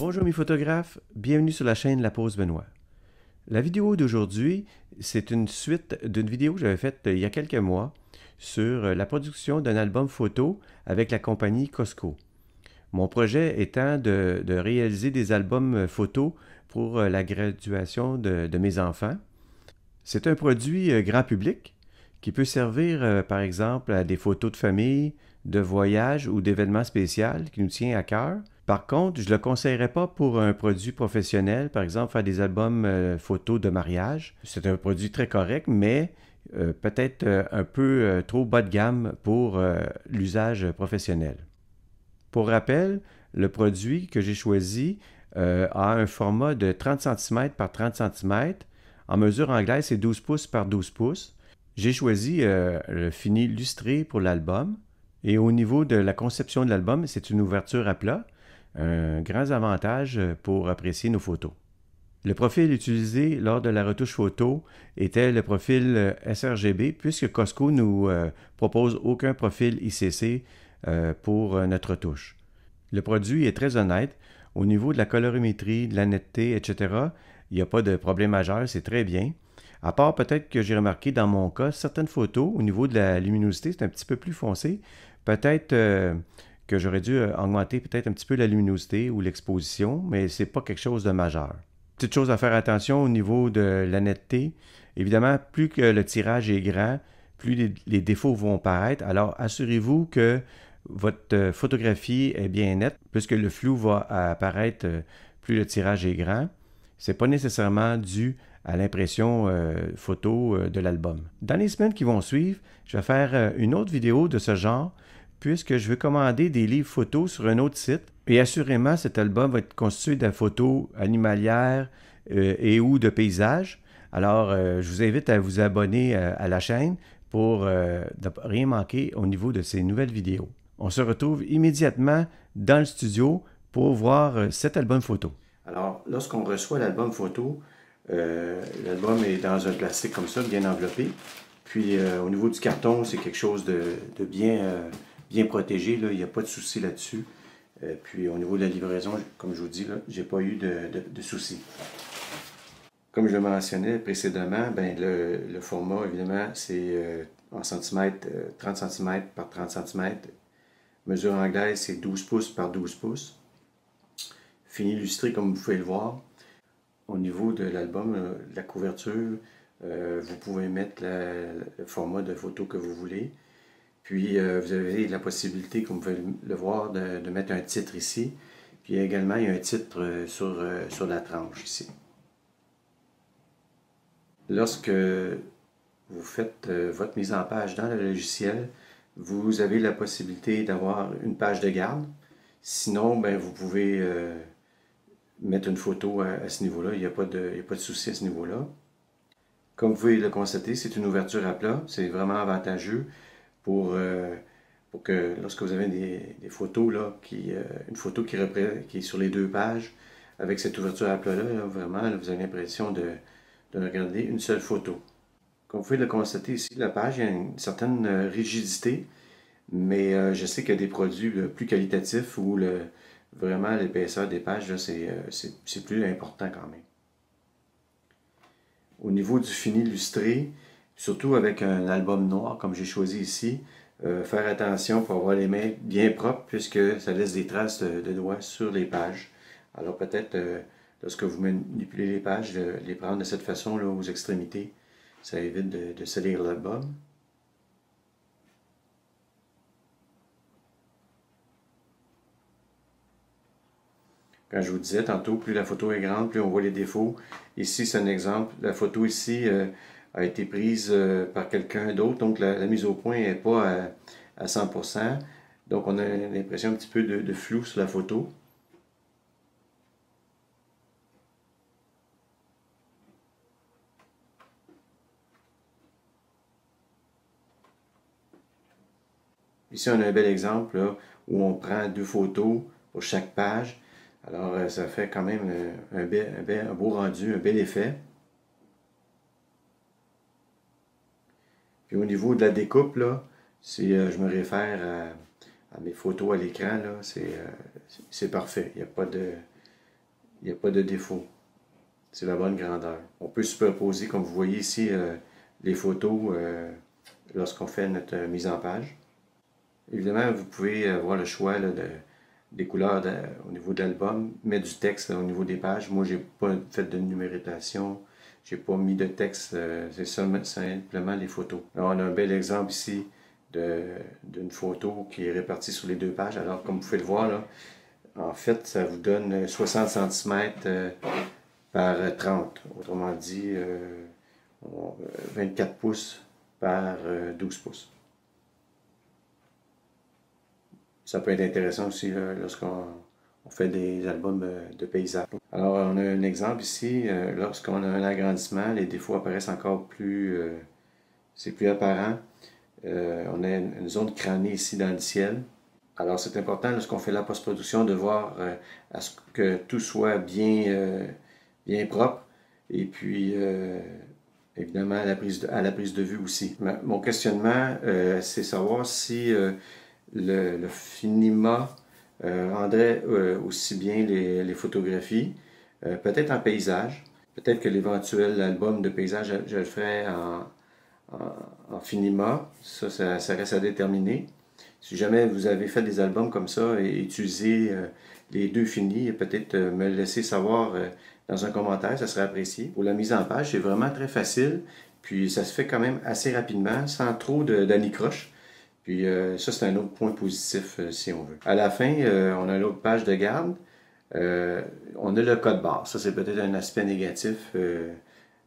Bonjour mes photographes, bienvenue sur la chaîne La Pause Benoît. La vidéo d'aujourd'hui, c'est une suite d'une vidéo que j'avais faite il y a quelques mois sur la production d'un album photo avec la compagnie Cosco. Mon projet étant de réaliser des albums photos pour la graduation de mes enfants. C'est un produit grand public qui peut servir par exemple à des photos de famille, de voyages ou d'événements spéciaux qui nous tient à cœur. Par contre, je ne le conseillerais pas pour un produit professionnel, par exemple faire des albums photos de mariage. C'est un produit très correct, mais peut-être un peu trop bas de gamme pour l'usage professionnel. Pour rappel, le produit que j'ai choisi a un format de 30 cm par 30 cm. En mesure anglaise, c'est 12 pouces par 12 pouces. J'ai choisi le fini lustré pour l'album. Et au niveau de la conception de l'album, c'est une ouverture à plat. Un grand avantage pour apprécier nos photos. Le profil utilisé lors de la retouche photo était le profil sRGB puisque Cosco nous propose aucun profil ICC pour notre retouche. Le produit est très honnête. Au niveau de la colorimétrie, de la netteté, etc., il n'y a pas de problème majeur, c'est très bien. À part peut-être que j'ai remarqué dans mon cas, certaines photos, au niveau de la luminosité, c'est un petit peu plus foncé. Peut-être que j'aurais dû augmenter peut-être un petit peu la luminosité ou l'exposition, mais ce n'est pas quelque chose de majeur. Petite chose à faire attention au niveau de la netteté. Évidemment, plus que le tirage est grand, plus les défauts vont paraître. Alors, assurez-vous que votre photographie est bien nette, puisque le flou va apparaître plus le tirage est grand. Ce n'est pas nécessairement dû à l'impression photo de l'album. Dans les semaines qui vont suivre, je vais faire une autre vidéo de ce genre, puisque je veux commander des livres photos sur un autre site. Et assurément, cet album va être constitué de photos animalières et ou de paysages. Alors, je vous invite à vous abonner à la chaîne pour ne rien manquer au niveau de ces nouvelles vidéos. On se retrouve immédiatement dans le studio pour voir cet album photo. Alors, lorsqu'on reçoit l'album photo, l'album est dans un plastique comme ça, bien enveloppé. Puis, au niveau du carton, c'est quelque chose de bien protégé. Là. Il n'y a pas de souci là-dessus. Puis, au niveau de la livraison, comme je vous dis, je n'ai pas eu de soucis. Comme je le mentionnais précédemment, ben, le format, évidemment, c'est en centimètres, 30 cm par 30 cm. Mesure anglaise, c'est 12 pouces par 12 pouces. Fini illustré, comme vous pouvez le voir. Au niveau de l'album, la couverture, vous pouvez mettre le format de photo que vous voulez. Puis, vous avez la possibilité, comme vous pouvez le voir, de mettre un titre ici. Puis également, il y a un titre sur la tranche ici. Lorsque vous faites votre mise en page dans le logiciel, vous avez la possibilité d'avoir une page de garde. Sinon, ben, vous pouvez mettre une photo à ce niveau-là. Il n'y a pas de souci à ce niveau-là. Comme vous pouvez le constater, c'est une ouverture à plat. C'est vraiment avantageux pour que lorsque vous avez des photos, là, une photo qui est sur les deux pages, avec cette ouverture à plat-là, vraiment, là, vous avez l'impression de regarder une seule photo. Comme vous pouvez le constater ici, la page, il y a une certaine rigidité, mais je sais qu'il y a des produits plus qualitatifs où vraiment l'épaisseur des pages, c'est plus important quand même. Au niveau du fini illustré, surtout avec un album noir comme j'ai choisi ici, faire attention pour avoir les mains bien propres puisque ça laisse des traces de doigts sur les pages. Alors peut-être lorsque vous manipulez les pages, les prendre de cette façon là, aux extrémités, ça évite de salir l'album. Quand je vous disais tantôt, plus la photo est grande, plus on voit les défauts. Ici, c'est un exemple. La photo ici a été prise par quelqu'un d'autre, donc la mise au point n'est pas à 100%. Donc, on a l'impression un petit peu de flou sur la photo. Ici, on a un bel exemple là, où on prend deux photos pour chaque page. Alors, ça fait quand même un beau rendu, un bel effet. Puis au niveau de la découpe, là, si je me réfère à mes photos à l'écran, là, c'est parfait. Il n'y a pas Il n'y a pas de défaut. C'est la bonne grandeur. On peut superposer, comme vous voyez ici, les photos lorsqu'on fait notre mise en page. Évidemment, vous pouvez avoir le choix là, des couleurs au niveau de l'album, mettre du texte là, au niveau des pages. Moi, j'ai pas fait de numérotation, j'ai pas mis de texte, c'est simplement les photos. Alors, on a un bel exemple ici d'une photo qui est répartie sur les deux pages. Alors, comme vous pouvez le voir, là, en fait, ça vous donne 60 cm par 30. Autrement dit, 24 pouces par 12 pouces. Ça peut être intéressant aussi lorsqu'on fait des albums de paysages. Alors, on a un exemple ici. Lorsqu'on a un agrandissement, les défauts apparaissent encore plus... c'est plus apparent. On a une zone crânée ici dans le ciel. Alors, c'est important lorsqu'on fait la post-production de voir à ce que tout soit bien propre. Et puis, évidemment, à la prise de vue aussi. Mon questionnement, c'est savoir si le Finima rendrait aussi bien les photographies, peut-être en paysage. Peut-être que l'éventuel album de paysage, je le ferai en Finima. Ça reste à déterminer. Si jamais vous avez fait des albums comme ça et utilisé les deux finis, peut-être me le laisser savoir dans un commentaire, ça serait apprécié. Pour la mise en page, c'est vraiment très facile, puis ça se fait quand même assez rapidement, sans trop d'anicroche. Puis ça, c'est un autre point positif si on veut. À la fin, on a l'autre page de garde. On a le code barre. Ça, c'est peut-être un aspect négatif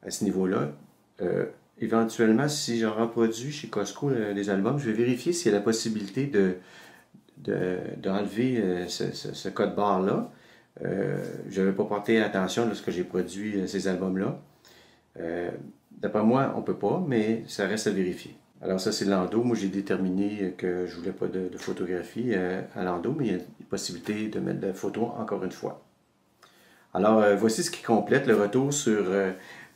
à ce niveau-là. Éventuellement, si j'en reproduis chez Costco des albums, je vais vérifier s'il y a la possibilité d'enlever ce code barre-là. Je n'avais pas porté attention lorsque j'ai produit ces albums-là. D'après moi, on ne peut pas, mais ça reste à vérifier. Alors ça, c'est l'endos. Moi, j'ai déterminé que je ne voulais pas de photographie à l'endos, mais il y a une possibilité de mettre de la photo encore une fois. Alors, voici ce qui complète le retour sur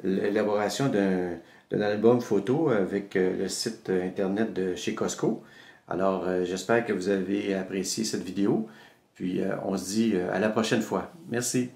l'élaboration d'un album photo avec le site internet de chez Costco. Alors, j'espère que vous avez apprécié cette vidéo. Puis, on se dit à la prochaine fois. Merci.